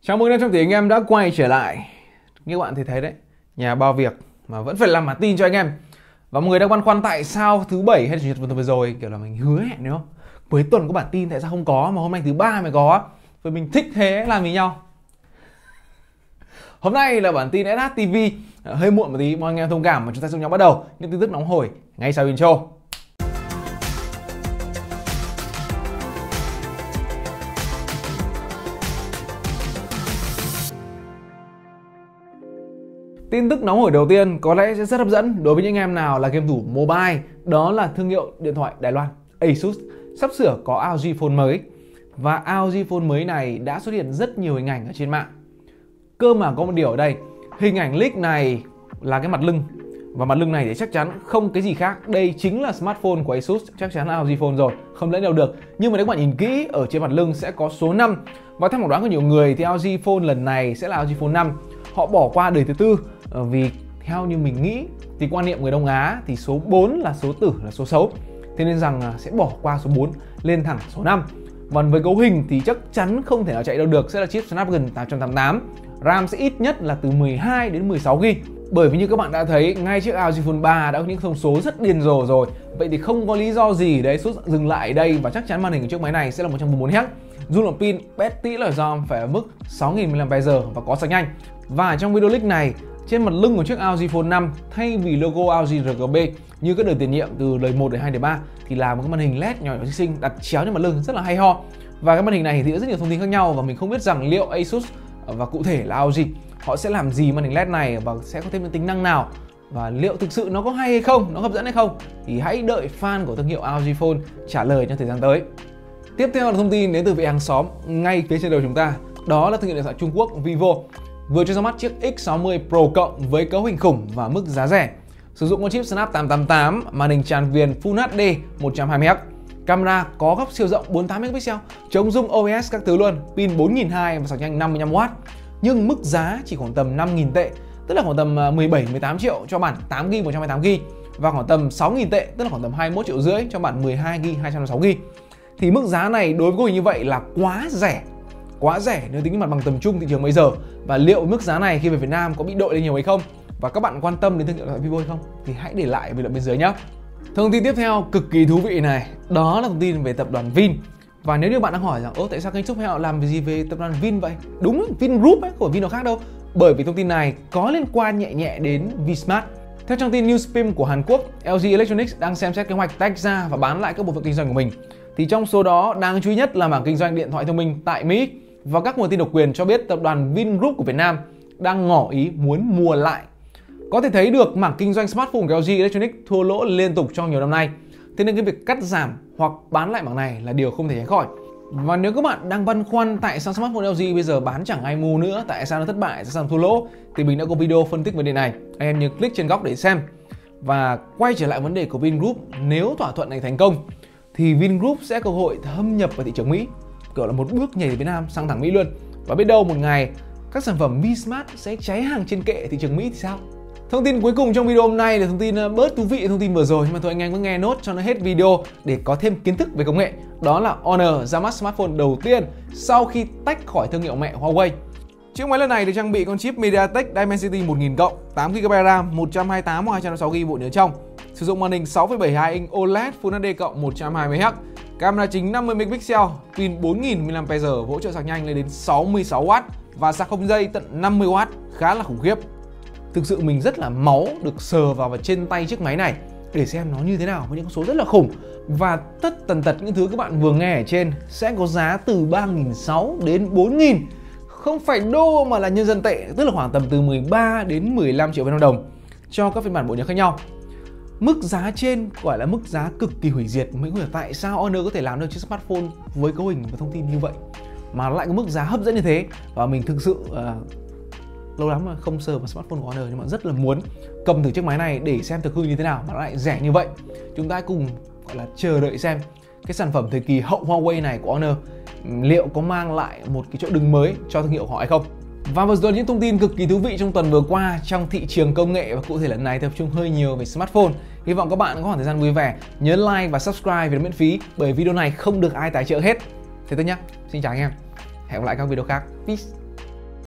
Chào mừng đến trong thì anh em đã quay trở lại. Như các bạn thì thấy đấy, nhà bao việc mà vẫn phải làm bản tin cho anh em. Và mọi người đang băn khoăn tại sao thứ bảy hay chủ nhật vừa rồi kiểu là mình hứa hẹn đúng không? Cuối tuần có bản tin tại sao không có mà hôm nay thứ ba mới có? Vì mình thích thế làm với nhau. Hôm nay là bản tin SH TV, hơi muộn một tí, mong anh em thông cảm mà chúng ta cùng nhau bắt đầu những tin tức nóng hổi ngay sau intro. Tin tức nóng hổi đầu tiên có lẽ sẽ rất hấp dẫn đối với những em nào là game thủ mobile. Đó là thương hiệu điện thoại Đài Loan Asus sắp sửa có ROG Phone mới. Và ROG Phone mới này đã xuất hiện rất nhiều hình ảnh ở trên mạng. Cơ mà có một điều ở đây, hình ảnh leak này là cái mặt lưng. Và mặt lưng này thì chắc chắn không cái gì khác. Đây chính là smartphone của Asus, chắc chắn là ROG Phone rồi, không lẫn đâu được. Nhưng mà nếu các bạn nhìn kỹ, ở trên mặt lưng sẽ có số 5. Và theo phỏng đoán của nhiều người thì ROG Phone lần này sẽ là ROG Phone 5. Họ bỏ qua đời thứ tư vì theo như mình nghĩ thì quan niệm người Đông Á thì số 4 là số tử, là số xấu. Thế nên rằng sẽ bỏ qua số 4 lên thẳng số 5. Còn với cấu hình thì chắc chắn không thể nào chạy đâu được, sẽ là chip Snapdragon 888. RAM sẽ ít nhất là từ 12 đến 16GB. Bởi vì như các bạn đã thấy, ngay chiếc ROG Phone 3 đã có những thông số rất điên rồ rồi. Vậy thì không có lý do gì để Asus dừng lại ở đây, và chắc chắn màn hình của chiếc máy này sẽ là 144Hz. Dung lượng pin bét tí là do phải ở mức 6000 mAh và có sạc nhanh. Và trong video clip này, trên mặt lưng của chiếc ROG Phone 5, thay vì logo ROG RGB như các đời tiền nhiệm từ đời 1 đến 2 đến 3 thì là một cái màn hình LED nhỏ nhỏ xinh xinh đặt chéo trên mặt lưng rất là hay ho. Và cái màn hình này thì có rất nhiều thông tin khác nhau, và mình không biết rằng liệu Asus và cụ thể là ROG họ sẽ làm gì màn hình LED này và sẽ có thêm những tính năng nào, và liệu thực sự nó có hay hay không, nó hấp dẫn hay không, thì hãy đợi fan của thương hiệu ROG Phone trả lời trong thời gian tới. Tiếp theo là thông tin đến từ vị hàng xóm ngay phía trên đầu chúng ta, đó là thương hiệu điện thoại Trung Quốc Vivo vừa cho ra mắt chiếc X60 Pro Cộng với cấu hình khủng và mức giá rẻ. Sử dụng con chip Snap 888, màn hình tràn viền Full HD 120Hz, camera có góc siêu rộng 48 megapixel, chống zoom OIS các thứ luôn, pin 4200 và sạc nhanh 55W. Nhưng mức giá chỉ khoảng tầm 5.000 tệ, tức là khoảng tầm 17-18 triệu cho bản 8GB 128GB, và khoảng tầm 6.000 tệ, tức là khoảng tầm 21,5 triệu cho bản 12GB 256GB. Thì mức giá này đối với cấu hình như vậy là quá rẻ nếu tính mặt bằng tầm trung thị trường bây giờ. Và liệu mức giá này khi về Việt Nam có bị đội lên nhiều hay không, và các bạn quan tâm đến thương hiệu điện thoại Vivo hay không, thì hãy để lại bình luận bên dưới nhé. Thông tin tiếp theo cực kỳ thú vị này, đó là thông tin về tập đoàn Vin. Và nếu như bạn đang hỏi rằng tại sao kênh Trúc Hẹo làm gì về tập đoàn Vin vậy, đúng, Vingroup ấy, của Vin nào khác đâu. Bởi vì thông tin này có liên quan nhẹ nhẹ đến Vsmart. Theo trang tin Newspin của Hàn Quốc, LG Electronics đang xem xét kế hoạch tách ra và bán lại các bộ phận kinh doanh của mình. Thì trong số đó đáng chú ý nhất là mảng kinh doanh điện thoại thông minh tại Mỹ. Và các nguồn tin độc quyền cho biết tập đoàn Vingroup của Việt Nam đang ngỏ ý muốn mua lại. Có thể thấy được mảng kinh doanh smartphone của LG Electronics thua lỗ liên tục trong nhiều năm nay. Thế nên cái việc cắt giảm hoặc bán lại mảng này là điều không thể tránh khỏi. Và nếu các bạn đang băn khoăn tại sao smartphone LG bây giờ bán chẳng ai mua nữa, tại sao nó thất bại, tại sao nó thua lỗ, thì mình đã có video phân tích vấn đề này. Anh em nhớ click trên góc để xem. Và quay trở lại vấn đề của Vingroup, nếu thỏa thuận này thành công thì Vingroup sẽ có cơ hội thâm nhập vào thị trường Mỹ, kiểu là một bước nhảy từ Việt Nam sang thẳng Mỹ luôn. Và biết đâu một ngày các sản phẩm Vsmart sẽ cháy hàng trên kệ thị trường Mỹ thì sao? Thông tin cuối cùng trong video hôm nay là thông tin bớt thú vị thông tin vừa rồi, nhưng mà thôi anh em cứ nghe nốt cho nó hết video để có thêm kiến thức về công nghệ. Đó là Honor ra mắt smartphone đầu tiên sau khi tách khỏi thương hiệu mẹ Huawei. Chiếc máy lần này được trang bị con chip MediaTek Dimensity 1000 cộng, 8GB RAM, 128 hoặc 256GB bộ nhớ trong. Sử dụng màn hình 6,72 inch OLED Full HD cộng 120Hz, camera chính 50 megapixel, pin 4000 mAh, hỗ trợ sạc nhanh lên đến 66W và sạc không dây tận 50W, khá là khủng khiếp. Thực sự mình rất là máu được sờ vào trên tay chiếc máy này để xem nó như thế nào với những con số rất là khủng. Và tất tần tật những thứ các bạn vừa nghe ở trên sẽ có giá từ 3.600 đến 4.000, không phải đô mà là nhân dân tệ, tức là khoảng tầm từ 13 đến 15 triệu Việt Nam đồng cho các phiên bản bộ nhớ khác nhau. Mức giá trên gọi là mức giá cực kỳ hủy diệt. Mình không hiểu tại sao Honor có thể làm được chiếc smartphone với cấu hình và thông tin như vậy mà lại có mức giá hấp dẫn như thế. Và mình thực sự lâu lắm mà không sờ vào smartphone của Honor, nhưng mà rất là muốn cầm thử chiếc máy này để xem thực hư như thế nào mà nó lại rẻ như vậy. Chúng ta cùng gọi là chờ đợi xem cái sản phẩm thời kỳ hậu Huawei này của Honor liệu có mang lại một cái chỗ đứng mới cho thương hiệu của họ hay không. Và vừa rồi những thông tin cực kỳ thú vị trong tuần vừa qua trong thị trường công nghệ, và cụ thể lần này tập trung hơi nhiều về smartphone. Hy vọng các bạn có khoảng thời gian vui vẻ, nhớ like và subscribe vì miễn phí, bởi video này không được ai tài trợ hết. Thế thôi nhá, xin chào anh em, hẹn gặp lại các video khác. Peace.